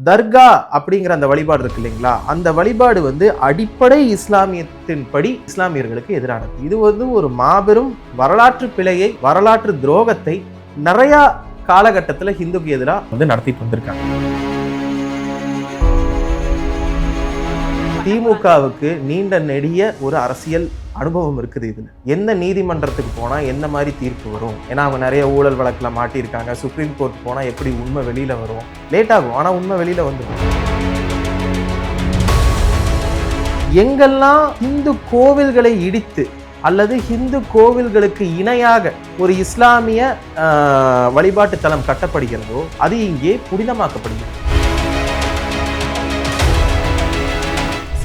தர்கா அப்படிங்கிற அந்த வழிபாடு இருக்கு இல்லைங்களா, அந்த வழிபாடு வந்து அடிப்படை இஸ்லாமியத்தின்படி இஸ்லாமியர்களுக்கு எதிரானது. இது வந்து ஒரு மாபெரும் வரலாற்று பிழையை, வரலாற்று துரோகத்தை நிறைய காலகட்டத்தில் ஹிந்துக்கு எதிராக வந்து நடத்திட்டு வந்திருக்காங்க. திமுகவுக்கு நீண்ட நெடிய ஒரு அரசியல் அனுபவம் இருக்குது. இதுல எந்த நீதிமன்றத்துக்கு போனா என்ன மாதிரி தீர்ப்பு வரும், ஏன்னா அவங்க நிறைய ஊழல் வழக்குல மாட்டியிருக்காங்க. சுப்ரீம் கோர்ட் போனா எப்படி உண்மை வெளியில வரும், லேட் ஆகும், ஆனா உண்மை வெளியில வந்துடும். எங்கெல்லாம் இந்து கோவில்களை இடித்து அல்லது இந்து கோவில்களுக்கு இணையாக ஒரு இஸ்லாமிய வழிபாட்டு தலம் கட்டப்படுகிறதோ அது இங்கே புனிதமாக்கப்படுகிறது.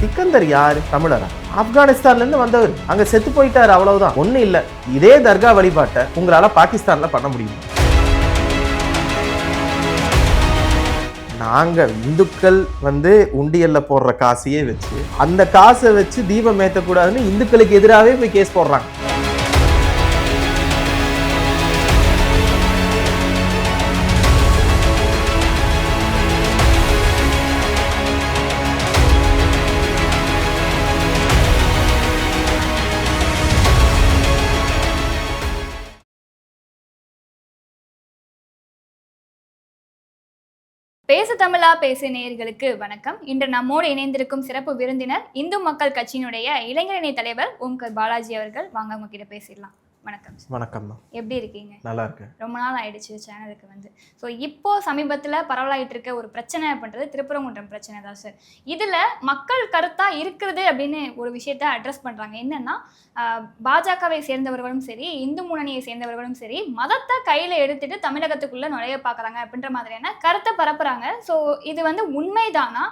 சிக்கந்தர் யாரு? தமிழரா? ஆப்கானிஸ்தான்ல இருந்து வந்தவர், அங்க செத்து போயிட்டாரு, அவ்வளவுதான். ஒண்ணு இல்ல, இதே தர்கா வழிபாட்டை உங்களால பாகிஸ்தான்ல பண்ண முடியும். நாங்க இந்துக்கள் வந்து உண்டியல்ல போடுற காசையே வச்சு அந்த காசை வச்சு தீபம் ஏற்றக்கூடாதுன்னு இந்துக்களுக்கு எதிராகவே போய் கேஸ் போடுறாங்க. பேசு தமிழா பேசு நேயர்களுக்கு வணக்கம். இன்று நம்மோடு இணைந்திருக்கும் சிறப்பு விருந்தினர் இந்து மக்கள் கட்சியினுடைய இளைஞரணி தலைவர் ஓம்கர் பாலாஜி அவர்கள். வாங்க அவங்க கிட்ட பேசிடலாம். வணக்கம். வணக்கம். எப்படி இருக்கீங்க? நல்லா இருக்கு. ரொம்ப நாள் ஆயிடுச்சு சேனலுக்கு வந்து. ஸோ இப்போ சமீபத்தில் பரவலாயிட்டு இருக்க ஒரு பிரச்சனை அப்படின்றது திருப்பரங்குன்றம் பிரச்சனை தான் சார். இதில் மக்கள் கருத்தாக இருக்கிறது அப்படின்னு ஒரு விஷயத்த அட்ரஸ் பண்ணுறாங்க. என்னன்னா, பாஜகவை சேர்ந்தவர்களும் சரி, இந்து முன்னணியை சேர்ந்தவர்களும் சரி, மதத்தை கையில் எடுத்துட்டு தமிழகத்துக்குள்ளே நுழைய பார்க்குறாங்க அப்படின்ற மாதிரியான கருத்தை பரப்புறாங்க. ஸோ இது வந்து உண்மைதானா?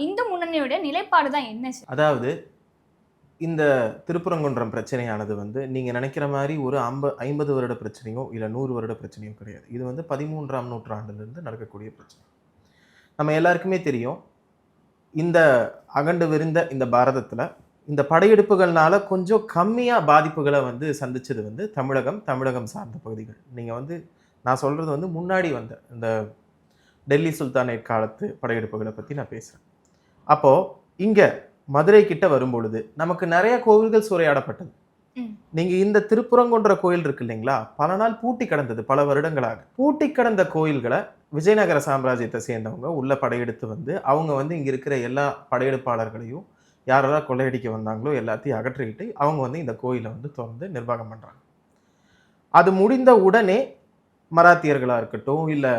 இந்து முன்னணியோட நிலைப்பாடு தான் என்ன சார்? அதாவது இந்த திருப்பரங்குன்றம் பிரச்சனையானது வந்து நீங்கள் நினைக்கிற மாதிரி ஒரு 50 வருட பிரச்சனையோ இல்லை 100 வருட பிரச்சனையோ கிடையாது. இது வந்து 13ஆம் நூற்றாண்டிலிருந்து நடக்கக்கூடிய பிரச்சனை. நம்ம எல்லாருக்குமே தெரியும், இந்த அகண்டு விரிந்த இந்த பாரதத்தில் இந்த படையெடுப்புகள்னால கொஞ்சம் கம்மியாக பாதிப்புகளை வந்து சந்திச்சது வந்து தமிழகம் சார்ந்த பகுதிகள். நீங்கள் வந்து நான் சொல்கிறது வந்து முன்னாடி வந்த இந்த டெல்லி சுல்தானேட் காலத்து படையெடுப்புகளை பற்றி நான் பேசுகிறேன். அப்போது இங்கே மதுரை கிட்ட வரும்பொழுது நமக்கு நிறைய கோவில்கள் சூறையாடப்பட்டது. நீங்க இந்த திருப்பரங்குன்ற கோயில் இருக்கு இல்லைங்களா, பல நாள் பூட்டி கிடந்தது, பல வருடங்களாக பூட்டி கிடந்த கோயில்களை விஜயநகர சாம்ராஜ்யத்தை சேர்ந்தவங்க உள்ள படையெடுத்து வந்து அவங்க வந்து இங்க இருக்கிற எல்லா படையெடுப்பாளர்களையும் யாரெல்லாம் கொள்ளையடிக்க வந்தாங்களோ எல்லாத்தையும் அகற்றிக்கிட்டு அவங்க வந்து இந்த கோயிலை வந்து தொடர்ந்து நிர்வாகம் பண்றாங்க. அது முடிந்த உடனே மராத்தியர்களாக இருக்கட்டும் இல்லை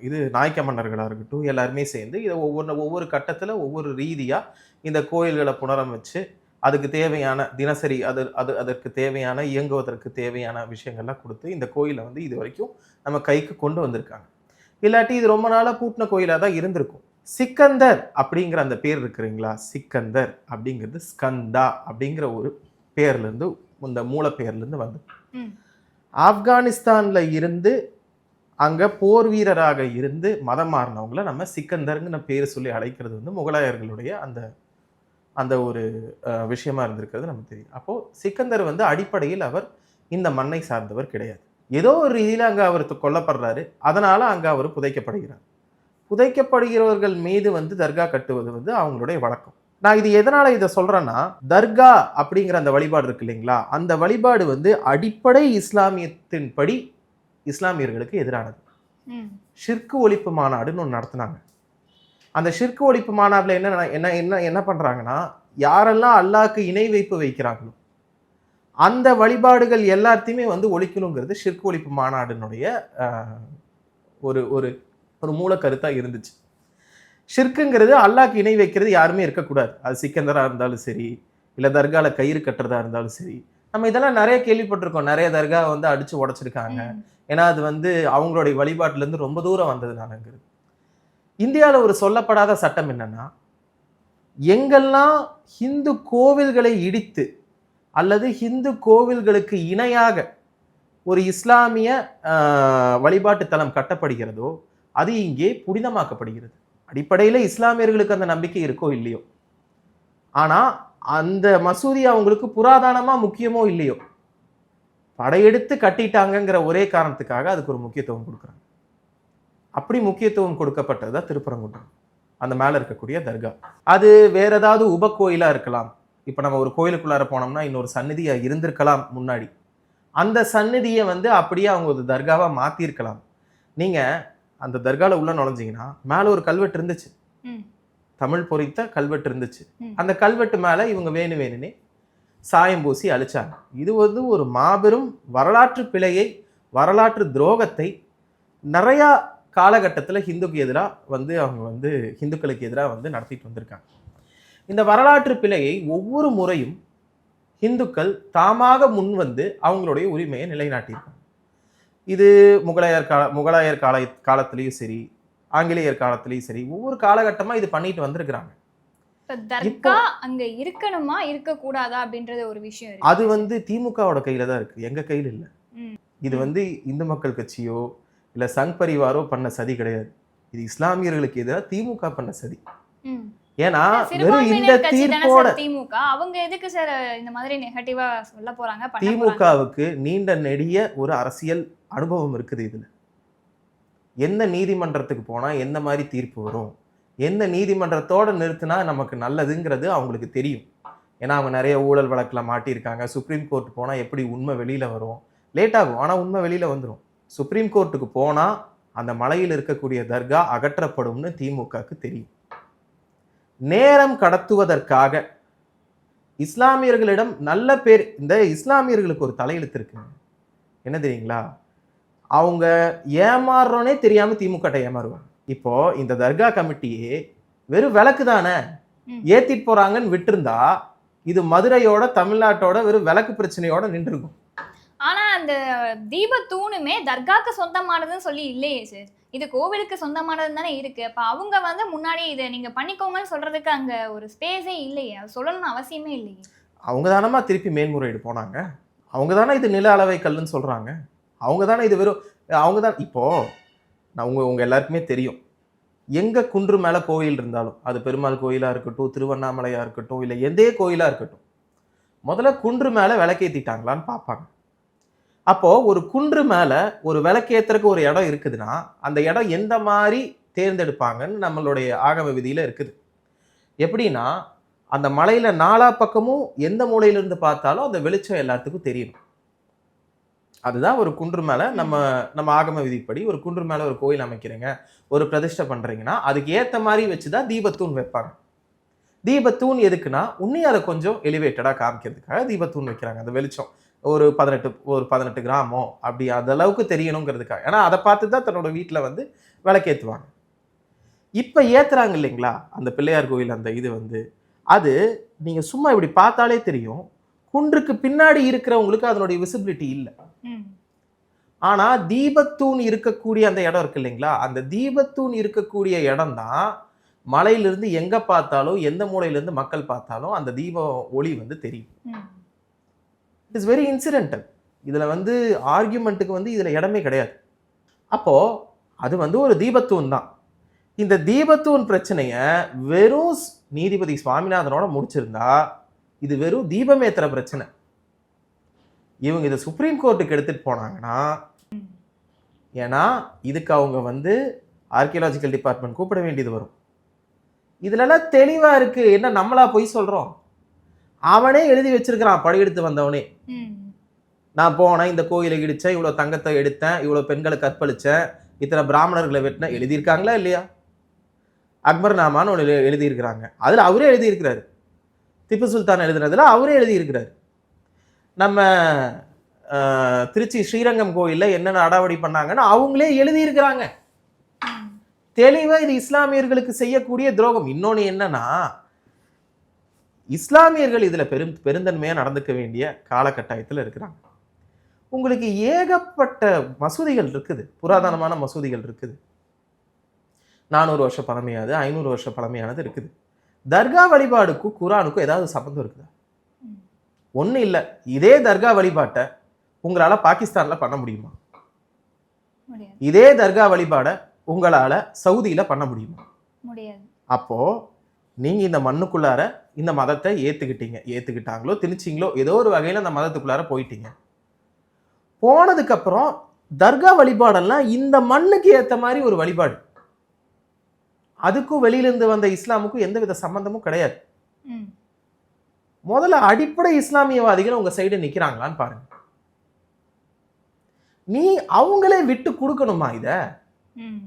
இது நாயக்க மன்னர்களாக இருக்கட்டும் எல்லாருமே சேர்ந்து இதை ஒவ்வொரு கட்டத்தில் ஒவ்வொரு ரீதியாக இந்த கோயில்களை புனரமைச்சு அதுக்கு தேவையான தினசரி அதற்கு தேவையான இயங்குவதற்கு தேவையான விஷயங்கள்லாம் கொடுத்து இந்த கோயிலை வந்து இது வரைக்கும் நம்ம கைக்கு கொண்டு வந்திருக்காங்க. இல்லாட்டி இது ரொம்ப நாளாக பூட்டின கோயிலாக தான் இருந்திருக்கும். சிக்கந்தர் அப்படிங்கிற அந்த பேர் இருக்கிறீங்களா, சிக்கந்தர் அப்படிங்கிறது ஸ்கந்தா அப்படிங்கிற ஒரு பேர்லேருந்து, இந்த மூல பேர்லேருந்து வந்து ஆப்கானிஸ்தான்ல இருந்து அங்க போர் வீரராக இருந்து மதம் மாறினவங்கள நம்ம சிக்கந்தர்ங்கிற பேர் சொல்லி அழைக்கிறது வந்து முகலாயர்களுடைய அந்த ஒரு விஷயமா இருந்திருக்கிறது நமக்கு தெரியும். அப்போ சிக்கந்தர் வந்து அடிப்படையில் அவர் இந்த மண்ணை சார்ந்தவர் கிடையாது. ஏதோ ஒரு ரீதியில் அங்க அவர் கொல்லப்படுறாரு, அதனால அங்க அவர் புதைக்கப்படுகிறார். புதைக்கப்படுகிறவர்கள் மீது வந்து தர்கா கட்டுவது வந்து அவங்களுடைய வழக்கம். நான் இது எதனால இதை சொல்றேன்னா, தர்கா அப்படிங்கிற அந்த வழிபாடு இருக்கு இல்லைங்களா, அந்த வழிபாடு வந்து அடிப்படை இஸ்லாமியத்தின்படி இஸ்லாமியர்களுக்கு எதிரானது. ஷிர்கு ஒழிப்பு மாநாடுன்னு ஒன்று நடத்தினாங்க. அந்த ஷிர்கு ஒழிப்பு மாநாட்டில் என்ன பண்றாங்கன்னா, யாரெல்லாம் அல்லாஹ்க்கு இணை வைப்பு வைக்கிறாங்களோ அந்த வழிபாடுகள் எல்லாத்தையுமே வந்து ஒழிக்கணுங்கிறது ஷிர்கு ஒழிப்பு மாநாடுனுடைய ஒரு ஒரு மூல கருத்தா இருந்துச்சு. ஷிர்க்குங்கிறது அல்லாஹ்க்கு இணை வைக்கிறது யாருமே இருக்கக்கூடாது. அது சிக்கந்தராக இருந்தாலும் சரி, இல்லை தர்கால கயிறு கட்டுறதா இருந்தாலும் சரி. நம்ம இதெல்லாம் நிறைய கேள்விப்பட்டிருக்கோம். நிறைய தர்கா வந்து அடிச்சு உடைச்சிருக்காங்க. ஏன்னா அது வந்து அவங்களுடைய வழிபாட்டிலேருந்து ரொம்ப தூரம் வந்ததுனாலங்கிறது. இந்தியாவில் ஒரு சொல்லப்படாத சட்டம் என்னன்னா, எங்கெல்லாம் ஹிந்து கோவில்களை இடித்து அல்லது ஹிந்து கோவில்களுக்கு இணையாக ஒரு இஸ்லாமிய வழிபாட்டு தலம் கட்டப்படுகிறதோ அது இங்கே புனிதமாக்கப்படுகிறது. அடிப்படையில் இஸ்லாமியர்களுக்கு அந்த நம்பிக்கை இருக்கோ இல்லையோ, ஆனால் அந்த மசூதி அவங்களுக்கு புராதனமாக முக்கியமோ இல்லையோ, படையெடுத்து கட்டிட்டாங்கங்கிற ஒரே காரணத்துக்காக அதுக்கு ஒரு முக்கியத்துவம் கொடுக்குறாங்க. அப்படி முக்கியத்துவம் கொடுக்கப்பட்டது தான் திருப்பரங்குன்றம், அந்த மேல இருக்கக்கூடிய தர்கா. அது வேற ஏதாவது உபகோயிலா இருக்கலாம். இப்ப நம்ம ஒரு கோயிலுக்குள்ளார போனோம்னா இன்னொரு சந்நிதியா இருந்திருக்கலாம் முன்னாடி. அந்த சந்நிதியை வந்து அப்படியே அவங்க ஒரு தர்காவா மாத்திருக்கலாம். நீங்க அந்த தர்கால உள்ள நுழைஞ்சீங்கன்னா மேல ஒரு கல்வெட்டு இருந்துச்சு, ம். தமிழ் பொறித்த கல்வெட்டு இருந்துச்சு. ம். அந்த கல்வெட்டு மேல இவங்க வேணும்னே சாயம் பூசி அழிச்சாங்க. இது வந்து ஒரு மாபெரும் வரலாற்று பிழையை, வரலாற்று துரோகத்தை நிறைய காலகட்டத்துல ஹிந்துக்கு எதிராக வந்து அவங்க வந்து ஹிந்துக்களுக்கு எதிராக வந்து நடத்திட்டு வந்திருக்காங்க. இந்த வரலாற்று பிழையை ஒவ்வொரு முறையும் ஹிந்துக்கள் தாமாக முன் வந்து அவங்களுடைய உரிமையை நிலைநாட்டியிருக்காங்க. இது முகலாயர் காலத்திலையும் சரி, ஆங்கிலேயர் காலத்திலையும் சரி, ஒவ்வொரு காலகட்டமா இது பண்ணிட்டு வந்திருக்கிறாங்க. இப்ப தர்கா அங்க இருக்கணுமா இருக்கக்கூடாதா அப்படின்றது ஒரு விஷயம் இருக்கு. அது வந்து திமுகவோட கையில தான் இருக்கு, எங்க கையில் இல்லை. ம். இது வந்து இந்து மக்கள் கட்சியோ இல்ல சங் பரிவாரோ பண்ண சதி கிடையாது. இது இஸ்லாமியர்களுக்கு எதிராக திமுக பண்ண சதி. ம். ஏன்னா வெறும் இந்த சிறுபான்மையினர் கட்சி தானே தீர்ப்போட சார் திமுக. அவங்க எதுக்கு சார் இந்த மாதிரி நெகட்டிவா சொல்ல போறாங்க, பண்ண போறாங்க? திமுகவுக்கு நீண்ட நெடிய ஒரு அரசியல் அனுபவம் இருக்குது. இதுல எந்த நீதிமன்றத்துக்கு போனா எந்த மாதிரி தீர்ப்பு வரும், எந்த நீதிமன்றத்தோட நிறுத்தினா நமக்கு நல்லதுங்கிறது அவங்களுக்கு தெரியும். ஏன்னா அவங்க நிறைய ஊழல் வழக்குல மாட்டியிருக்காங்க. சுப்ரீம் கோர்ட் போனா எப்படி உண்மை வெளியில வரும், லேட் ஆகும், ஆனா உண்மை வெளியில வந்துடும். சுப்ரீம் கோர்ட்டுக்கு போனா அந்த மலையில் இருக்கக்கூடிய தர்கா அகற்றப்படும்னு திமுகவுக்கு தெரியும். நேரம் கடத்துவதற்காக இஸ்லாமியர்களிடம் நல்ல பேர், இந்த இஸ்லாமியர்களுக்கு ஒரு தலையெழுத்து இருக்குங்க, என்ன தெரியுங்களா? அவங்க ஏமாறுறோனே தெரியாம திமுக ஏமாறுவாங்க. இப்போ இந்த தர்கா கமிட்டியே வெறும் விளக்கு தானே ம். ஏத்திட்டு போறாங்கன்னு விட்டுருந்தா இது மதுரையோட தமிழ்நாட்டோட வெறும் விளக்கு பிரச்சனையோட நின்றுருக்கும். ஆனா அந்த தீபத்தூணுமே தர்காக்கு சொந்தமானதுன்னு சொல்லி இல்லையே சார். இது கோவிலுக்கு சொந்தமானதுன்னு தானே இருக்கு. அப்ப அவங்க வந்து முன்னாடி இதை நீங்க பண்ணிக்கோங்கன்னு சொல்றதுக்கு அங்க ஒரு ஸ்பேஸே இல்லையே, அது சொல்லணும்னு அவசியமே இல்லையே. அவங்க தானமா திருப்பி மேன்முறையீடு போனாங்க. அவங்க தானே இது நில அளவை கல்லுன்னு சொல்றாங்க. அவங்க தானே இது வெறும் அவங்க தான். இப்போ நான் உங்க எல்லாருக்குமே தெரியும், எங்க குன்று மேல கோயில் இருந்தாலும், அது பெருமாள் கோயிலா இருக்கட்டும், திருவண்ணாமலையா இருக்கட்டும், இல்லை எந்தே கோயிலா இருக்கட்டும், முதல்ல குன்று மேல விளக்கேத்திட்டாங்களான்னு பார்ப்பாங்க. அப்போ ஒரு குன்று மேல ஒரு விளக்கேத்துறதுக்கு ஒரு இடம் இருக்குதுன்னா அந்த இடம் எந்த மாதிரி தேர்ந்தெடுப்பாங்கன்னு நம்மளுடைய ஆகம விதியில இருக்குது. எப்படின்னா அந்த மலையில நாலா பக்கமும் எந்த மூலையில இருந்து பார்த்தாலும் அந்த வெளிச்சம் எல்லாத்துக்கும் தெரியணும். அதுதான் ஒரு குன்று மேல நம்ம ஆகம விதிப்படி ஒரு குன்று மேல ஒரு கோயில் அமைக்கிறீங்க, ஒரு பிரதிஷ்டை பண்றீங்கன்னா அதுக்கு ஏத்த மாதிரி வச்சுதான் தீபத்தூண் வைப்பாங்க. தீபத்தூண் எதுக்குன்னா உன்னையும் அதை கொஞ்சம் எலிவேட்டடா காமிக்கிறதுக்காக தீபத்தூண் வைக்கிறாங்க. அந்த வெளிச்சம் ஒரு 18 கிராமோ அப்படி அந்த அளவுக்கு தெரியணுங்கிறதுக்காக. ஏன்னா அதை பார்த்து தான் தன்னோட வீட்டில் வந்து விளக்கேற்றுவாங்க. இப்போ ஏத்துறாங்க இல்லைங்களா அந்த பிள்ளையார் கோயில், அந்த இது வந்து அது நீங்க சும்மா இப்படி பார்த்தாலே தெரியும், குன்றுக்கு பின்னாடி இருக்கிறவங்களுக்கு அதனுடைய விசிபிலிட்டி இல்லை. ஆனா தீபத்தூண் இருக்கக்கூடிய அந்த இடம் இருக்கு இல்லைங்களா, அந்த தீபத்தூண் இருக்கக்கூடிய இடம் தான் மலையிலிருந்து எங்க பார்த்தாலும் எந்த மூலையிலிருந்து மக்கள் பார்த்தாலும் அந்த தீப ஒளி வந்து தெரியும். It is very incidental. இதுல வந்து ஆர்கியூமெண்ட்டுக்கு வந்து இதுல இடமே கிடையாது. அப்போ அது வந்து ஒரு தீபத்தூண் தான். இந்த தீபத்தூண் பிரச்சனைய வெறும் நீதிபதி சுவாமிநாதனோட முடிச்சிருந்தா இது வெறும் தீபமேத்திர பிரச்சனை. இவங்க இதை சுப்ரீம் கோர்ட்டுக்கு எடுத்துட்டு போனாங்கன்னா, ஏன்னா இதுக்கு அவங்க வந்து ஆர்கியாலஜிக்கல் டிபார்ட்மெண்ட் கூப்பிட வேண்டியது வரும். இதுலலாம் தெளிவா இருக்கு. என்ன நம்மளா போய் சொல்றோம்? அவனே எழுதி வச்சிருக்கிறான், படையெடுத்து வந்தவனே. நான் போனேன், இந்த கோயிலை இடிச்சேன், இவ்வளவு தங்கத்தை எடுத்தேன், இவ்வளவு பெண்களை கற்பழிச்சேன், இத்தனை பிராமணர்களை வெட்டினேன். எழுதியிருக்காங்களா இல்லையா? அக்பர் நாமான்னு ஒன்று எழுதியிருக்கிறாங்க, அதுல அவரே எழுதியிருக்கிறாரு. திப்பு சுல்தான் எழுதுனதுல அவரே எழுதியிருக்கிறாரு. நம்ம திருச்சி ஸ்ரீரங்கம் கோயில்ல என்னென்ன அடாவடி பண்ணாங்கன்னு அவங்களே எழுதியிருக்கிறாங்க. தெளிவா இது இஸ்லாமியர்களுக்கு செய்யக்கூடிய துரோகம். இன்னொன்னு என்னன்னா, இஸ்லாமியர்கள் இதுல பெருந்தன்மையா நடந்துக்க வேண்டிய காலகட்டாயத்தில் இருக்கிறாங்க. உங்களுக்கு ஏகப்பட்ட மசூதிகள் இருக்குது, புராதனமான மசூதிகள் இருக்குது, 400 வருஷம் பழமையானது, 500 வருஷம் பழமையானது இருக்குது. தர்கா வழிபாடுக்கும் குரானுக்கும் ஏதாவது சம்பந்தம் இருக்குதா? ஒன்றும் இல்லை. இதே தர்கா வழிபாட்டை உங்களால பாகிஸ்தான்ல பண்ண முடியுமா? இதே தர்கா வழிபாடை உங்களால சவுதியில பண்ண முடியுமா? முடியாது. அப்போ நீங்க இந்த மண்ணுக்குள்ளார இந்த மதத்தை ஏத்துக்கிட்டாங்களோ திணிச்சிங்களோ ஏதோ ஒரு வகையில அந்த மதத்துக்குள்ளார போயிட்டீங்க. போனதுக்கு அப்புறம் தர்கா வழிபாடெல்லாம் இந்த மண்ணுக்கு ஏத்த மாதிரி ஒரு வழிபாடு. அதுக்கும் வெளியிலிருந்து வந்த இஸ்லாமுக்கும் எந்தவித சம்பந்தமும் கிடையாது. ம். முதல்ல அடிப்படை இஸ்லாமியவாதிகள் உங்க சைடு நிக்கிறாங்களான்னு பாருங்க. நீ அவங்களே விட்டு கொடுக்கணுமா இத? ம்.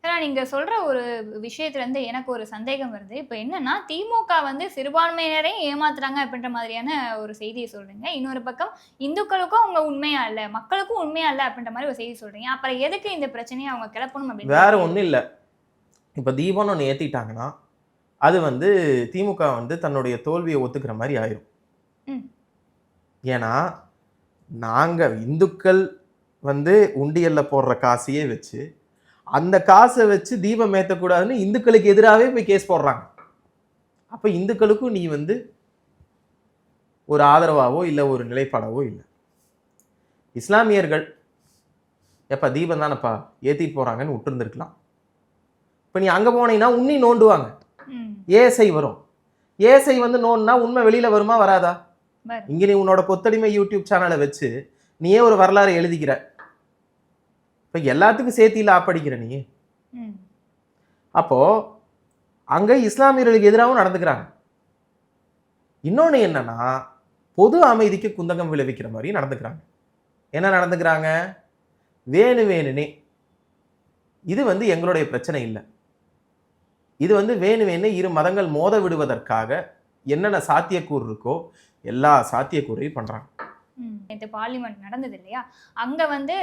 ஏன்னா நீங்க சொல்ற ஒரு விஷயத்துல இருந்து எனக்கு ஒரு சந்தேகம் வருது. இப்ப என்னன்னா திமுக வந்து சிறுபான்மையினரையும் ஏமாத்துறாங்க அப்படின்ற மாதிரியான ஒரு செய்தியை சொல்றீங்க. இன்னொரு பக்கம் இந்துக்களுக்கும் அவங்க உண்மையா இல்ல, மக்களுக்கும் உண்மையா இல்ல அப்படின்ற மாதிரி ஒரு செய்தி சொல்றீங்க. அப்புறம் எதுக்கு இந்த பிரச்சனையை அவங்க கிளப்பணும் அப்படின்னு வேற ஒண்ணும் இல்ல. இப்ப தீபம்னு ஒண்ணு ஏத்திட்டாங்கன்னா அது வந்து திமுக வந்து தன்னுடைய தோல்வியை ஒத்துக்கிற மாதிரி ஆயிரும். ம். ஏன்னா நாங்க இந்துக்கள் வந்து உண்டியல்ல போடுற காசையே வச்சு அந்த காசை வச்சு தீபம் ஏற்றக்கூடாதுன்னு இந்துக்களுக்கு எதிராகவே போய் கேஸ் போடுறாங்க. அப்ப இந்துக்களுக்கும் நீ வந்து ஒரு ஆதரவாவோ இல்லை ஒரு நிலைப்பாடாவோ இல்லை. இஸ்லாமியர்கள் எப்ப தீபம் தானப்பா ஏத்திட்டு போறாங்கன்னு விட்டுருந்துருக்கலாம். இப்ப நீ அங்க போனீங்கன்னா உன்னி நோண்டுவாங்க, ம். ஏசை வரும். ஏசை வந்து நோண்டுனா உண்மை வெளியில வருமா வராதா? வரும். இங்க நீ உன்னோட கொத்தடிமை யூடியூப் சேனலை வச்சு நீயே ஒரு வரலாறு எழுதிக்கிற. இப்ப எல்லாத்துக்கும் சேர்த்தில ஆப்படிக்கிற நீ. ம். அப்போ அங்க இஸ்லாமியர்களுக்கு எதிராகவும் நடந்துக்கிறாங்க. இன்னொன்னு என்னன்னா பொது அமைதிக்கு குந்தகம் விளைவிக்கிற மாதிரி நடந்துக்கிறாங்க. என்ன நடந்துக்கிறாங்க? வேணுனே இது வந்து எங்களுடைய பிரச்சனை இல்லை, இது வந்து வேணுனே இரு மதங்கள் மோத விடுவதற்காக என்னென்ன சாத்தியக்கூறு இருக்கோ எல்லா சாத்தியக்கூறையும் பண்றாங்க. நேற்று பார்லிமெண்ட் நடந்தது இல்லையா, அங்க வந்து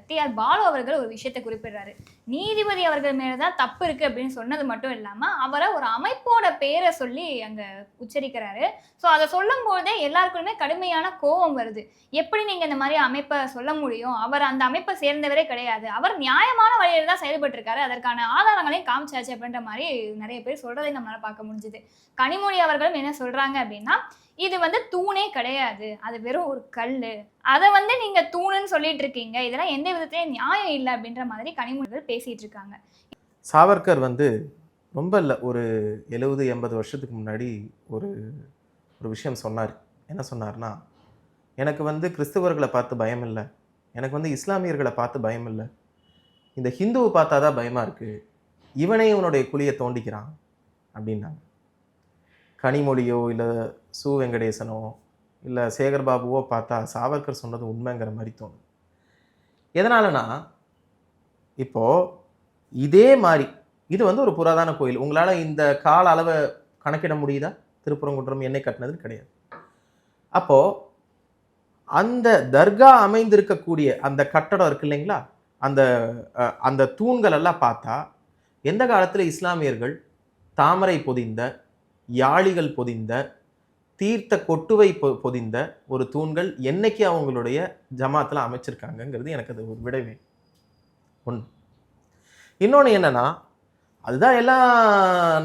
டி.ஆர். பாலு அவர்கள் ஒரு விஷயத்தை குறிப்பிடுறாரு. நீதிபதி அவர்கள் மேலதான் தப்பு இருக்கு அப்படின்னு சொன்னது மட்டும் இல்லாம அவரை ஒரு அமைப்போட பேரை சொல்லி அங்க உச்சரிக்கிறாரு. ஸோ அதை சொல்லும் போதே எல்லாருக்குமே கடுமையான கோபம் வருது. எப்படி நீங்க இந்த மாதிரி அமைப்பை சொல்ல முடியும்? அவர் அந்த அமைப்பை சேர்ந்தவரே கிடையாது, அவர் நியாயமான வழியில தான் செயல்பட்டு இருக்காரு, அதற்கான ஆதாரங்களையும் காமிச்சாச்சு அப்படின்ற மாதிரி நிறைய பேர் சொல்றதை நம்மளால பார்க்க முடிஞ்சுது. கனிமொழி அவர்களும் என்ன சொல்றாங்க அப்படின்னா, இது வந்து தூணே கிடையாது, அது வெறும் ஒரு கல்லு, அதை வந்து நீங்க தூணுன்னு சொல்லிட்டு இருக்கீங்க, இதெல்லாம் எந்த விதத்திலையும் நியாயம் இல்லை அப்படின்ற மாதிரி கனிமொழிகள் பேசிட்டு இருக்காங்க. சாவர்கர் வந்து ரொம்ப இல்லை ஒரு 70-80 வருஷத்துக்கு முன்னாடி ஒரு ஒரு விஷயம் சொன்னார். என்ன சொன்னார்னா, எனக்கு வந்து கிறிஸ்தவர்களை பார்த்து பயம் இல்லை, எனக்கு வந்து இஸ்லாமியர்களை பார்த்து பயம் இல்லை, இந்த ஹிந்துவை பார்த்தா தான் பயமாக இருக்குது, இவனே இவனுடைய குழியை தோண்டிக்கிறான் அப்படின்னாங்க. கனிமொழியோ இல்லை சு வெங்கடேசனோ இல்லை சேகர் பாபுவோ பார்த்தா சாவர்கர் சொன்னது உண்மைங்கிற மாதிரி தோணும். எதனாலனா இப்போது இதே மாதிரி இது வந்து ஒரு புராதன கோயில், உங்களால் இந்த கால அளவை கணக்கிட முடியுதா? திருப்பரங்குன்றம் எண்ணெய் கட்டினது கிடையாது. அப்போது அந்த தர்கா அமைந்திருக்கக்கூடிய அந்த கட்டடம் இருக்கு இல்லைங்களா, அந்த அந்த தூண்கள் எல்லாம் பார்த்தா எந்த காலத்தில் இஸ்லாமியர்கள் தாமரை பொதிந்த, யாழிகள் பொதிந்த, தீர்த்த கொட்டுவை பொதிந்த ஒரு தூண்கள் என்னைக்கு அவங்களுடைய ஜமாத்தில் அமைச்சிருக்காங்கங்கிறது எனக்கு அது ஒரு விடவே ஒன்று. இன்னொன்று என்னன்னா, அதுதான் எல்லாம்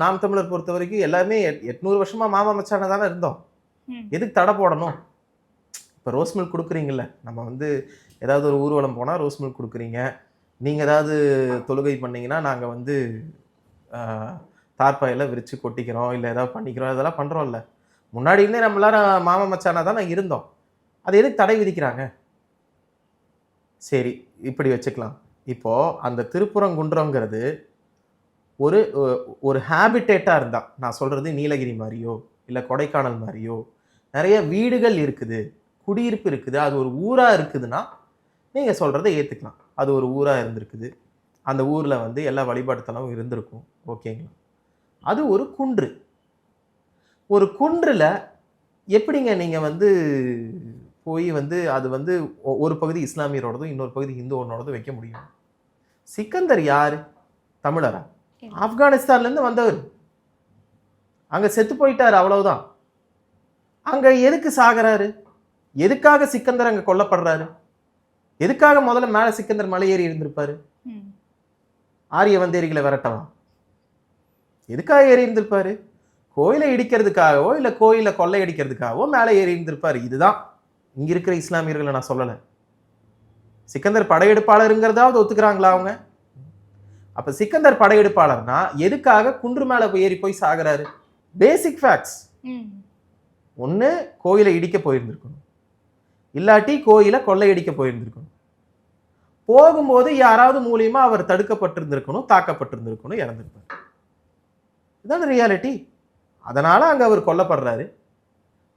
நாம் தமிழர் பொறுத்த வரைக்கும் எல்லாருமே 800 வருஷமா மாமா மச்சான தானே இருந்தோம், எதுக்கு தடை போடணும்? இப்போ ரோஸ் மில்க் கொடுக்குறீங்கல்ல, நம்ம வந்து ஏதாவது ஒரு ஊர்வலம் போனால் ரோஸ் மில்க் கொடுக்குறீங்க, நீங்கள் ஏதாவது தொழுகை பண்ணிங்கன்னா நாங்கள் வந்து தார்பாயெல்லாம் விரித்து கொட்டிக்கிறோம், இல்லை ஏதாவது பண்ணிக்கிறோம், இதெல்லாம் பண்ணுறோம்ல. முன்னாடி இருந்தே நம்ம எல்லாரும் மாமா மச்சானா தானே இருந்தோம், அது எதுக்கு தடை விதிக்கிறாங்க? சரி, இப்படி வச்சுக்கலாம். இப்போது அந்த திருப்பரங்குன்றங்கிறது ஒரு ஒரு ஹேபிட்டேட்டாக இருந்தால், நான் சொல்கிறது நீலகிரி மாதிரியோ இல்லை கொடைக்கானல் மாதிரியோ நிறைய வீடுகள் இருக்குது, குடியிருப்பு இருக்குது, அது ஒரு ஊராக இருக்குதுன்னா நீங்கள் சொல்கிறத ஏற்றுக்கலாம். அது ஒரு ஊராக இருந்திருக்குது, அந்த ஊரில் வந்து எல்லா வழிபாட்டுத்தலமும் இருந்திருக்கும், ஓகேங்களா. அது ஒரு குன்று. ஒரு குன்றில் எப்படிங்க நீங்கள் வந்து போய் வந்து அது வந்து ஒரு பகுதி இஸ்லாமியரோடதும் இன்னொரு பகுதி ஹிந்துவோனோடதும் வைக்க முடியும்? சிக்கந்தர் யார்? தமிழரா? ஆப்கானிஸ்தான்லேருந்து வந்தவர், அங்கே செத்து போயிட்டார், அவ்வளவுதான். அங்கே எதுக்கு சாகிறாரு? எதுக்காக சிக்கந்தர் அங்கே கொல்லப்படுறாரு? எதுக்காக முதல்ல மேலே சிக்கந்தர் மலை ஏறி இருந்திருப்பாரு? ஆரிய வந்தேரிகளை விரட்டவா? எதுக்காக ஏறி இருந்திருப்பாரு? கோயிலை இடிக்கிறதுக்காகவோ இல்லை கோயிலை கொள்ளை அடிக்கிறதுக்காகவோ மேலே ஏறி இருந்திருப்பாரு. இதுதான் இங்கே இருக்கிற இஸ்லாமியர்களை நான் சொல்லலை. சிக்கந்தர் படையெடுப்பாளருங்கிறதாவது ஒத்துக்கிறாங்களா அவங்க? அப்போ சிக்கந்தர் படையெடுப்பாளர்னா எதுக்காக குன்று மேலே ஏறி போய் சாகிறாரு? பேசிக் ஃபேக்ட்ஸ். ஒன்று கோயிலை இடிக்க போயிருந்திருக்கணும், இல்லாட்டி கோயிலை கொள்ளையடிக்க போயிருந்திருக்கணும். போகும்போது யாராவது மூலியமா அவர் தடுக்கப்பட்டிருந்திருக்கணும், தாக்கப்பட்டிருந்திருக்கணும், இறந்திருப்பார். இதுதான் ரியாலிட்டி. அதனால அங்க அவர் கொல்லப்படுறாரு.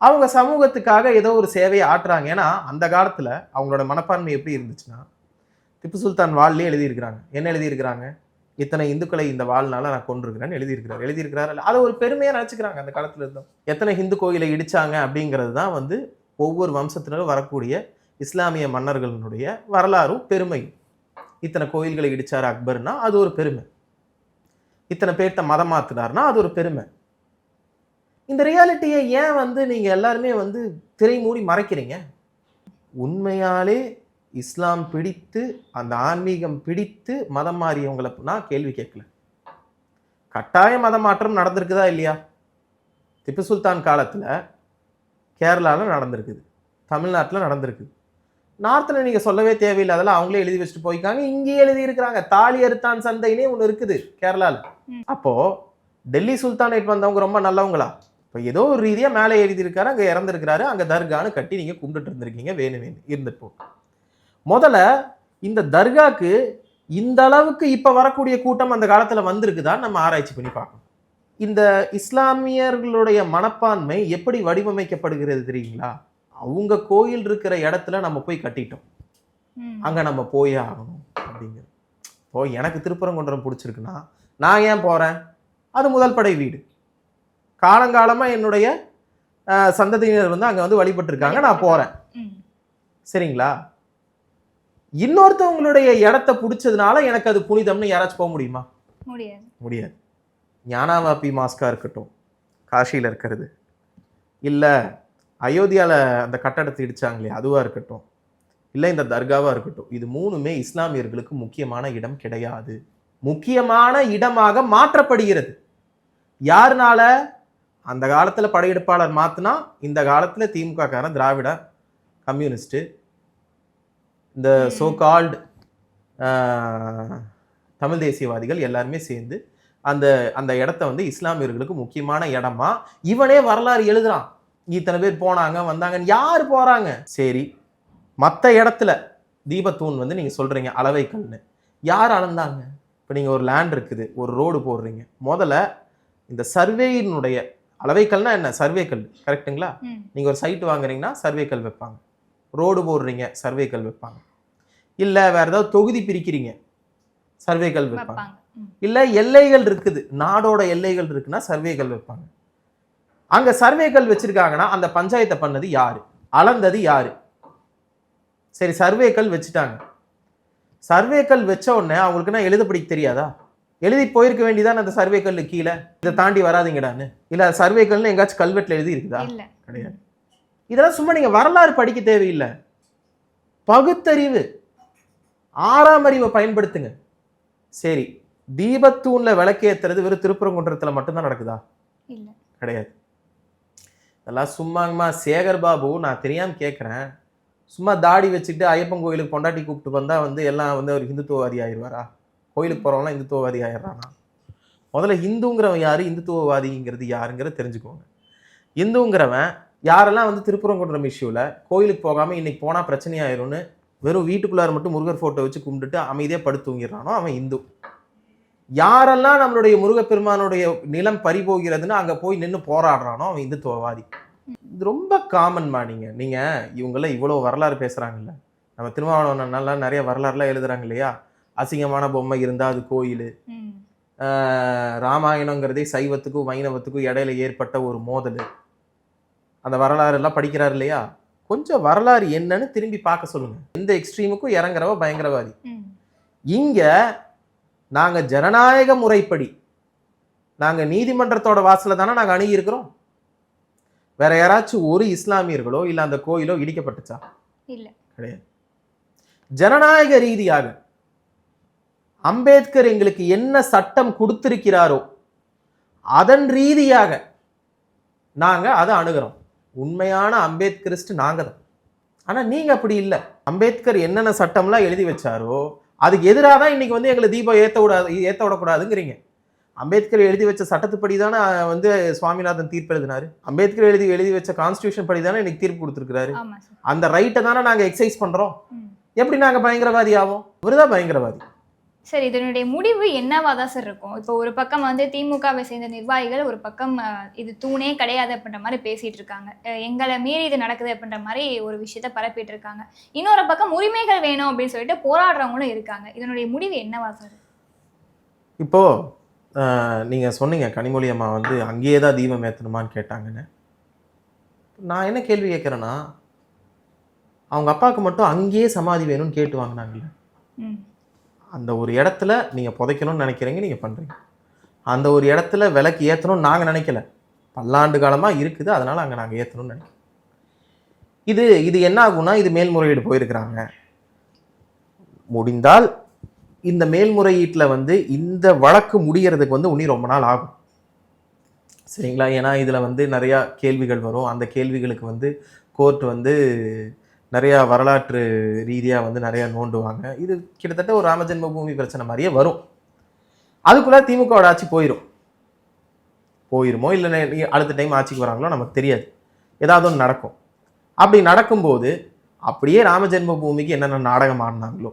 அவங்க சமூகத்துக்காக ஏதோ ஒரு சேவையை ஆற்றுறாங்க. ஏன்னா அந்த காலத்துல அவங்களோட மனப்பான்மை எப்படி இருந்துச்சுன்னா, திப்பு சுல்தான் வாள்லயே எழுதியிருக்கிறாங்க. என்ன எழுதியிருக்கிறாங்க? இத்தனை இந்துக்களை இந்த வாழ்னால நான் கொண்டிருக்கிறேன்னு எழுதியிருக்கிறாரு. அதை ஒரு பெருமையா நினைச்சுக்கிறாங்க அந்த காலத்துல இருந்தோம். எத்தனை இந்து கோயிலை இடிச்சாங்க அப்படிங்கிறது தான் வந்து ஒவ்வொரு வம்சத்தினரும் வரக்கூடிய இஸ்லாமிய மன்னர்களுடைய வரலாறும் பெருமையும். இத்தனை கோயில்களை இடிச்சாரு அக்பர்னா அது ஒரு பெருமை. இத்தனை பேர்த்த மதம் மாத்தினார்னா அது ஒரு பெருமை. இந்த ரியாலிட்டியை ஏன் வந்து நீங்க எல்லாருமே வந்து திரை மூடி மறைக்கிறீங்க? உண்மையாலே இஸ்லாம் பிடித்து அந்த ஆன்மீகம் பிடித்து மதம் மாறியவங்களை நான் கேள்வி கேட்கல. கட்டாய மத மாற்றம் நடந்திருக்குதா இல்லையா? திப்பு சுல்தான் காலத்துல கேரளாவில் நடந்திருக்குது, தமிழ்நாட்டில் நடந்திருக்குது. நார்த்தில் நீங்க சொல்லவே தேவையில்லை, அதெல்லாம் அவங்களே எழுதி வச்சுட்டு போய்க்காங்க. இங்கேயே எழுதி இருக்கிறாங்க. தாலி அறுத்தான் சந்தைனே ஒன்று இருக்குது கேரளாவில். அப்போ டெல்லி சுல்தானேட் வந்தவங்க ரொம்ப நல்லவங்களா? இப்போ ஏதோ ஒரு ரீதியாக மேலே எழுதியிருக்காரு, அங்கே இறந்துருக்கிறாரு, அங்கே தர்கான்னு கட்டி நீங்கள் கும்பிட்டுட்டு இருந்திருக்கீங்க, வேணும் இருந்துட்டு போ. முதல்ல இந்த தர்காக்கு இந்த அளவுக்கு இப்போ வரக்கூடிய கூட்டம் அந்த காலத்தில் வந்திருக்குதான் நம்ம ஆராய்ச்சி பண்ணி பார்க்கணும். இந்த இஸ்லாமியர்களுடைய மனப்பான்மை எப்படி வடிவமைக்கப்படுகிறது தெரியுங்களா? அவங்க கோயில் இருக்கிற இடத்துல நம்ம போய் கட்டிட்டோம், அங்கே நம்ம போயே ஆகணும் அப்படிங்கிறது. இப்போ எனக்கு திருப்பரங்குன்றம் பிடிச்சிருக்குன்னா நான் ஏன் போகிறேன்? அது முதல் படை வீடு. காலங்காலமாக என்னுடைய சந்ததியினர் வந்து அங்கே வந்து வழிபட்டு இருக்காங்க, நான் போகிறேன். சரிங்களா? இன்னொருத்தவங்களுடைய இடத்த பிடிச்சதுனால எனக்கு அது புனிதம்னு யாராச்சும் போக முடியுமா? முடியாது. ஞானாவாப்பி மாஸ்கா இருக்கட்டும், காஷியில் இருக்கிறது, இல்லை அயோத்தியாவில் அந்த கட்டடத்தை இடிச்சாங்களே அதுவாக இருக்கட்டும், இல்லை இந்த தர்காவாக இருக்கட்டும், இது மூணுமே இஸ்லாமியர்களுக்கு முக்கியமான இடம் கிடையாது. முக்கியமான இடமாக மாற்றப்படுகிறது. யாருனால? அந்த காலத்தில் படையெடுப்பாளர் மாற்றினா, இந்த காலத்தில் திமுக காரன், திராவிட கம்யூனிஸ்ட்டு, இந்த சோ கால்டு தமிழ் தேசியவாதிகள் எல்லாருமே சேர்ந்து அந்த அந்த இடத்த வந்து இஸ்லாமியர்களுக்கு முக்கியமான இடமா இவனே வரலாறு எழுதுறான். இத்தனை பேர் போனாங்க வந்தாங்கன்னு. யார் போறாங்க? சரி, மற்ற இடத்துல தீபத்தூண் வந்து நீங்க சொல்றீங்க அளவைக்கல்னு, யார் அளந்தாங்க? இப்போ நீங்க ஒரு லேண்ட் இருக்குது, ஒரு ரோடு போடுறீங்க, முதல்ல இந்த சர்வேயினுடைய அளவைக்கல்னா என்ன? சர்வேக்கல், கரெக்டுங்களா? நீங்க ஒரு சைட் வாங்குறீங்கன்னா சர்வேக்கல் வைப்பாங்க, ரோடு போடுறீங்க சர்வேக்கல் வைப்பாங்க, இல்ல வேற ஏதாவது தொகுதி பிரிக்கிறீங்க சர்வேக்கல் வைப்பாங்க, இல்ல எல்லைகள் இருக்குது, நாடோட எல்லைகள் இருக்குன்னா சர்வேக்கல் வைப்பாங்க. அங்க சர்வேக்கல் வச்சிருக்காங்கன்னா அந்த பஞ்சாயத்தை பண்ணது யாரு? அளந்தது யாரு? சரி, சர்வேக்கல் வச்சுட்டாங்க. சர்வேக்கல் வச்ச உடனே அவங்களுக்குன்னா எழுத படிக்க தெரியாதா? எழுதி போயிருக்க வேண்டியதான் அந்த சர்வேக்கல்லு கீழே இதை தாண்டி வராதிங்கடான்னு. இல்ல சர்வேக்கல்னு எங்காச்சும் கல்வெட்டுல எழுதி இருக்குதா? கிடையாது. இதெல்லாம் சும்மா நீங்க வரலாறு படிக்க தேவையில்லை, பகுத்தறிவு, ஆறாம் அறிவை பயன்படுத்துங்க. சரி, தீபத்தூண்ல விளக்கேத்துறது வெறும் திருப்பரங்குன்றத்துல மட்டும்தான் நடக்குதா? கிடையாது. இதெல்லாம் சும்மாங்கம்மா. சேகர் பாபு, நான் தெரியாம கேட்குறேன், சும்மா தாடி வச்சுக்கிட்டு ஐயப்பன் கோயிலுக்கு பொண்டாட்டி கூப்பிட்டு வந்தா வந்து எல்லாம் வந்து ஒரு இந்துத்துவவாதி ஆயிடுவாரா? கோயிலுக்கு போறவங்களாம் இந்துத்துவவாதி ஆயிடுறானா? முதல்ல இந்துங்கிறவன் யாரு, இந்துத்துவவாதிங்கிறது யாருங்கிறத தெரிஞ்சுக்கோங்க. இந்துங்கிறவன் யாரெல்லாம் வந்து திருப்பரங்குன்றம் இஷ்யூவில் கோயிலுக்கு போகாமல் இன்னைக்கு போனால் பிரச்சனை ஆயிரும்னு வெறும் வீட்டுக்குள்ளார மட்டும் முருகர் ஃபோட்டோ வச்சு கும்பிட்டுட்டு அமைதியாக படுத்து தூங்கிடுறானோ அவன் இந்து. யாரெல்லாம் நம்மளுடைய முருகப்பெருமானுடைய நிலம் பறிபோகிறதுன்னு அங்கே போய் நின்று போராடுறானோ அவன் இந்துத்துவவாதி. இது ரொம்ப காமன்மா. நீங்கள் இவங்கெல்லாம் இவ்வளோ வரலாறு பேசுகிறாங்கல்ல, நம்ம திருமாவளவன் நல்லா நிறைய வரலாறுலாம் எழுதுறாங்க இல்லையா? அசிங்கமான பொம்மை இருந்தால் அது கோயில், ராமாயணங்கிறதே சைவத்துக்கும் வைணவத்துக்கும் இடையில ஏற்பட்ட ஒரு மோதல், அந்த வரலாறு எல்லாம் படிக்கிறாரு இல்லையா? கொஞ்சம் வரலாறு என்னன்னு திரும்பி பார்க்க சொல்லுங்க. எந்த எக்ஸ்ட்ரீமுக்கும் இறங்குறவ பயங்கரவாதி. இங்க நாங்க ஜனநாயக முறைப்படி நாங்க நீதிமன்றத்தோட வாசல தானே நாங்க அணுகி இருக்கிறோம். வேற யாராச்சும் ஒரு இஸ்லாமியர்களோ இல்ல அந்த கோயிலோ இடிக்கப்பட்டுச்சா? இல்ல, கிடையாது. ஜனநாயக ரீதியாக அம்பேத்கர் எங்களுக்கு என்ன சட்டம் கொடுத்திருக்கிறாரோ அதன் ரீதியாக நாங்க அதை அணுகிறோம். உண்மையான அம்பேத்கரிஸ்ட் நாங்க தான். ஆனா நீங்க அப்படி இல்லை. அம்பேத்கர் என்னென்ன சட்டம்லாம் எழுதி வச்சாரோ அதுக்கு எதிராக தான் இன்னைக்கு வந்து எங்களை தீபம் ஏத்த விடக்கூடாதுங்கிறீங்க. அம்பேத்கர் எழுதி வச்ச சட்டத்துப்படி தானே வந்து சுவாமிநாதன் தீர்ப்பு எழுதினாரு. அம்பேத்கர் எழுதி வச்ச கான்ஸ்டியூஷன் படி தானே இன்னைக்கு தீர்ப்பு கொடுத்துருக்காரு. அந்த ரைட்டை தானே நாங்க எக்ஸசைஸ் பண்றோம். எப்படி நாங்கள் பயங்கரவாதி ஆவோம்? இவருதான் பயங்கரவாதி. சார் இதனுடைய முடிவு என்னவா தான் சார் இருக்கும்? இப்போ ஒரு பக்கம் வந்து திமுகவை சேர்ந்த நிர்வாகிகள் ஒரு பக்கம் இது தூணே கிடையாது அப்படின்ற மாதிரி பேசிட்டு இருக்காங்க. எங்களை மீறி இது நடக்குது அப்படின்ற மாதிரி ஒரு விஷயத்த பரப்பிட்டு இருக்காங்க. இன்னொரு பக்கம் உரிமைகள் வேணும் அப்படின்னு சொல்லிட்டு போராடுறவங்களும் இருக்காங்க. இதனுடைய முடிவு என்னவா சார்? இப்போ நீங்கள் சொன்னீங்க கனிமொழி அம்மா வந்து அங்கேயே தான் தீபம் ஏற்றணுமான்னு கேட்டாங்கன்னு. நான் என்ன கேள்வி கேட்குறேன்னா, அவங்க அப்பாவுக்கு மட்டும் அங்கேயே சமாதி வேணும்னு கேட்டு வாங்கினாங்கல்ல. அந்த ஒரு இடத்துல நீங்கள் புதைக்கணும்னு நினைக்கிறீங்க, நீங்கள் பண்ணுறீங்க. அந்த ஒரு இடத்துல விளக்கு ஏற்றணும்னு நாங்கள் நினைக்கல. பல்லாண்டு காலமாக இருக்குது, அதனால் அங்கே நாங்கள் ஏற்றணும்னு நினைக்கிறோம். இது என்ன ஆகும்னா, இது மேல்முறையீடு போயிருக்கிறாங்க. முடிந்தால் இந்த மேல்முறையீட்டில் வந்து இந்த வழக்கு முடிகிறதுக்கு வந்து இன்னும் ரொம்ப நாள் ஆகும், சரிங்களா? ஏன்னா இதில் வந்து நிறையா கேள்விகள் வரும். அந்த கேள்விகளுக்கு வந்து கோர்ட் வந்து நிறையா வரலாற்று ரீதியாக வந்து நிறையா நோண்டுவாங்க. இது கிட்டத்தட்ட ஒரு ராமஜென்ம பூமி பிரச்சனை மாதிரியே வரும். அதுக்குள்ளே திமுகவோட ஆட்சி போயிருமோ இல்லை அடுத்த டைம் ஆட்சிக்கு வராங்களோ நமக்கு தெரியாது. ஏதாவது ஒன்று நடக்கும். அப்படி நடக்கும்போது அப்படியே ராமஜென்ம பூமிக்கு என்னென்ன நாடகம் ஆடினாங்களோ,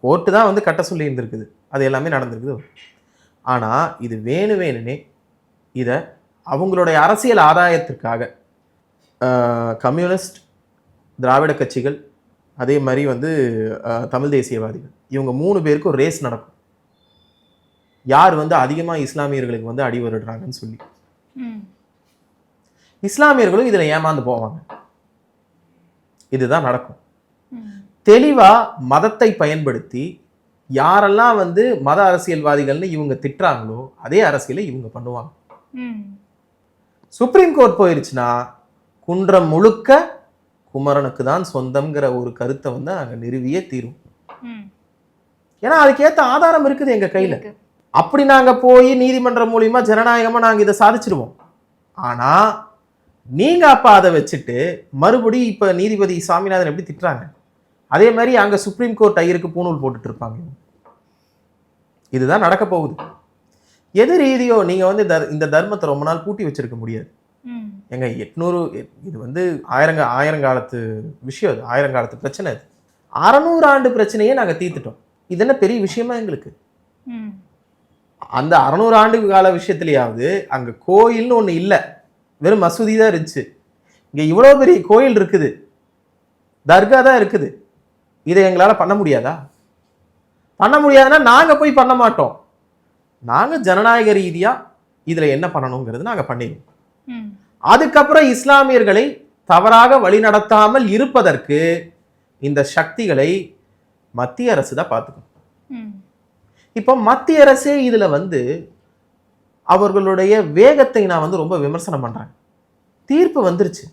கோர்ட்டு தான் வந்து கட்ட சொல்லி இருந்திருக்குது, அது எல்லாமே நடந்திருக்குது. ஆனால் இது வேணும்னே இதை அவங்களுடைய அரசியல் ஆதாயத்திற்காக கம்யூனிஸ்ட், திராவிட கட்சிகள், அதே மாதிரி வந்து தமிழ் தேசியவாதிகள், இவங்க 3 பேருக்கும் ஒரு ரேஸ் நடக்கும். யார் வந்து அதிகமாக இஸ்லாமியர்களுக்கு வந்து அடி வருடுறாங்கன்னு சொல்லி. இஸ்லாமியர்களும் இதில் ஏமாந்து போவாங்க. இதுதான் நடக்கும். தெளிவா மதத்தை பயன்படுத்தி யாரெல்லாம் வந்து மத அரசியல்வாதிகள்னு இவங்க திட்டுறாங்களோ அதே அரசியலை இவங்க பண்ணுவாங்க. சுப்ரீம் கோர்ட் போயிருச்சுன்னா குன்றம் முழுக்க குமரனுக்கு தான் சொந்தம்ங்கிற ஒரு கருத்தை வந்து நாங்கள் நிறுவியே தீரும். ஏன்னா அதுக்கேற்ற ஆதாரம் இருக்குது எங்க கையில. அப்படி நாங்க போய் நீதிமன்றம் மூலியமா ஜனநாயகமா நாங்க இதை சாதிச்சிருவோம். ஆனா நீங்க அப்ப அதை வச்சுட்டு மறுபடியும் இப்ப நீதிபதி சாமிநாதன் எப்படி திட்டுறாங்க, அதே மாதிரி அங்க சுப்ரீம் கோர்ட் ஐயருக்கு பூணூல் போட்டுட்டு இருப்பாங்க. இதுதான் நடக்க போகுது. எது ரீதியோ நீங்க வந்து இந்த தர்மத்தை ரொம்ப நாள் பூட்டி வச்சிருக்க முடியாது. எங்க 800 இது வந்து ஆயிரங்காலத்து விஷயம், அது ஆயிரங்காலத்து பிரச்சனை. அது 600 ஆண்டு பிரச்சனையே நாங்க தீர்த்துட்டோம். இது என்ன பெரிய விஷயமா எங்களுக்கு? அந்த 600 ஆண்டு கால விஷயத்திலேயாவது அங்க கோயில்னு ஒண்ணு இல்லை, வெறும் மசூதி தான் இருந்துச்சு. இங்க இவ்வளவு பெரிய கோயில் இருக்குது, தர்கா தான் இருக்குது. இதை எங்களால பண்ண முடியாதா? பண்ண முடியாதுன்னா நாங்க போய் பண்ண மாட்டோம். நாங்க ஜனநாயக ரீதியா இதுல என்ன பண்ணணுங்கிறது நாங்க பண்ணிடுவோம். அதுக்கப்புறம் இஸ்லாமியர்களை தவறாக வழிநடத்தாமல் இருப்பதற்கு இந்த சக்திகளை மத்திய அரசு தான் பார்த்துக்கணும். இப்போ மத்திய அரசே இதுல வந்து அவர்களுடைய வேகத்தை நான் வந்து ரொம்ப விமர்சனம் பண்றேன். தீர்ப்பு வந்துருச்சு,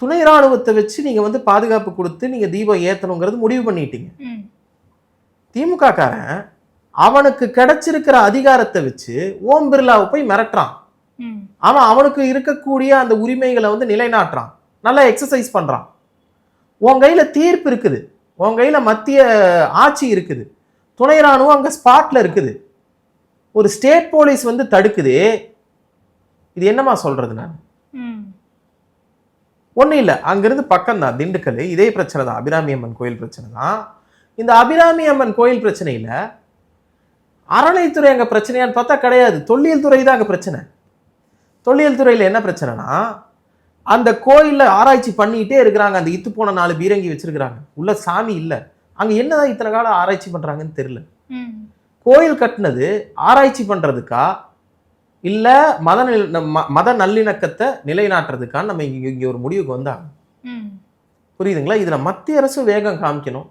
துணை ராணுவத்தை வச்சு நீங்க வந்து பாதுகாப்பு கொடுத்து நீங்க தீபம் ஏத்தணுங்கிறது முடிவு பண்ணிட்டீங்க. திமுக காரன் அவனுக்கு கிடைச்சிருக்கிற அதிகாரத்தை வச்சு ஓம் பிர்லாவை போய் மிரட்டுறான். அவனுக்கு இருக்கக்கூடிய அந்த உரிமைகளை வந்து நிலைநாட்டுறான், நல்லா எக்ஸசைஸ் பண்றான். உன் கையில தீர்ப்பு இருக்குது, உன் கையில மத்திய ஆட்சி இருக்குது, துணை ராணுவம் அங்க ஸ்பாட்ல இருக்குது, ஒரு ஸ்டேட் போலீஸ் வந்து தடுக்குது. இது என்னமா சொல்றது? நான் ஒன்றும் இல்லை, அங்கிருந்து பக்கம் தான் திண்டுக்கல், இதே பிரச்சனை தான், அபிராமி அம்மன் கோயில் பிரச்சனை தான். இந்த அபிராமி அம்மன் கோயில் பிரச்சனையில் அறநிலைத்துறை அங்கே பிரச்சனையான்னு பார்த்தா கிடையாது, தொல்லியல் துறை தான் அங்கே பிரச்சனை. தொல்லியல் துறையில் என்ன பிரச்சனைனா, அந்த கோயிலில் ஆராய்ச்சி பண்ணிக்கிட்டே இருக்கிறாங்க, அந்த இத்து போன 4 பீரங்கி வச்சிருக்கிறாங்க, உள்ள சாமி இல்லை. அங்கே என்னதான் இத்தனை காலம் ஆராய்ச்சி பண்ணுறாங்கன்னு தெரியல. கோயில் கட்டினது ஆராய்ச்சி பண்ணுறதுக்கா இல்லை மத நல்லிணக்கத்தை நிலைநாட்டுறதுக்கான்னு நம்ம இங்கே ஒரு முடிவுக்கு வந்தாங்க. புரியுதுங்களா? இதில் மத்திய அரசு வேகம் காமிக்கணும்.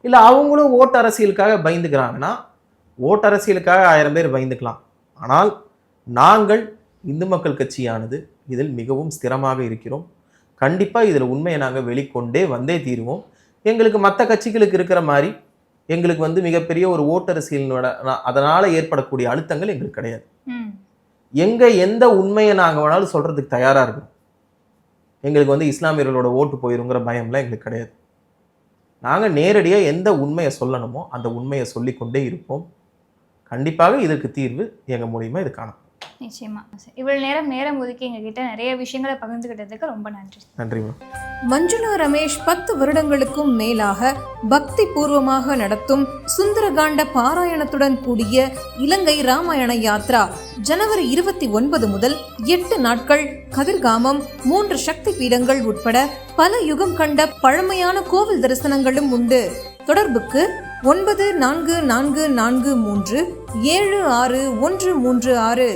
இல்லை அவங்களும் ஓட்டு அரசியலுக்காக பயந்துக்கிறாங்கன்னா ஓட்டு அரசியலுக்காக 1000 பேர் பயந்துக்கலாம். ஆனால் நாங்கள் இந்து மக்கள் கட்சியானது இதில் மிகவும் ஸ்திரமாக இருக்கிறோம். கண்டிப்பாக இதில் உண்மையை நாங்கள் வெளிக்கொண்டே வந்தே தீருவோம். எங்களுக்கு மற்ற கட்சிகளுக்கு இருக்கிற மாதிரி எங்களுக்கு வந்து மிகப்பெரிய ஒரு ஓட்டு அரசியலோட அதனால் ஏற்படக்கூடிய அழுத்தங்கள் எங்களுக்கு கிடையாது. எந்த உண்மையை நாங்கள் வேணாலும் சொல்கிறதுக்கு தயாராக இருக்கும். எங்களுக்கு வந்து இஸ்லாமியர்களோட ஓட்டு போயிருங்கிற பயம்லாம் எங்களுக்கு கிடையாது. நாங்கள் நேரடியாக எந்த உண்மையை சொல்லணுமோ அந்த உண்மையை சொல்லிக்கொண்டே இருப்போம். கண்டிப்பாக இதற்கு தீர்வு எங்கள் மூலியமா இது காணும். நிச்சயமா. இவ்வளவு நேரம் ஒதுக்கி எங்ககிட்ட நிறைய விஷயங்களை பகிர்ந்துக்கிட்டதுக்கு ரொம்ப நன்றி. நன்றி மேம். மஞ்சுளா ரமேஷ் 10 வருடங்களுக்கும் மேலாக பக்தி பூர்வமாக நடத்தும் சுந்தரகாண்ட பாராயணத்துடன் கூடிய இலங்கை ராமாயண யாத்ரா ஜனவரி 29 முதல் 8 நாட்கள் கதிர்காமம் 3 சக்தி பீடங்கள் உட்பட பல யுகம் கண்ட பழமையான கோவில் தரிசனங்களும் உண்டு. தொடர்புக்கு 9444376136.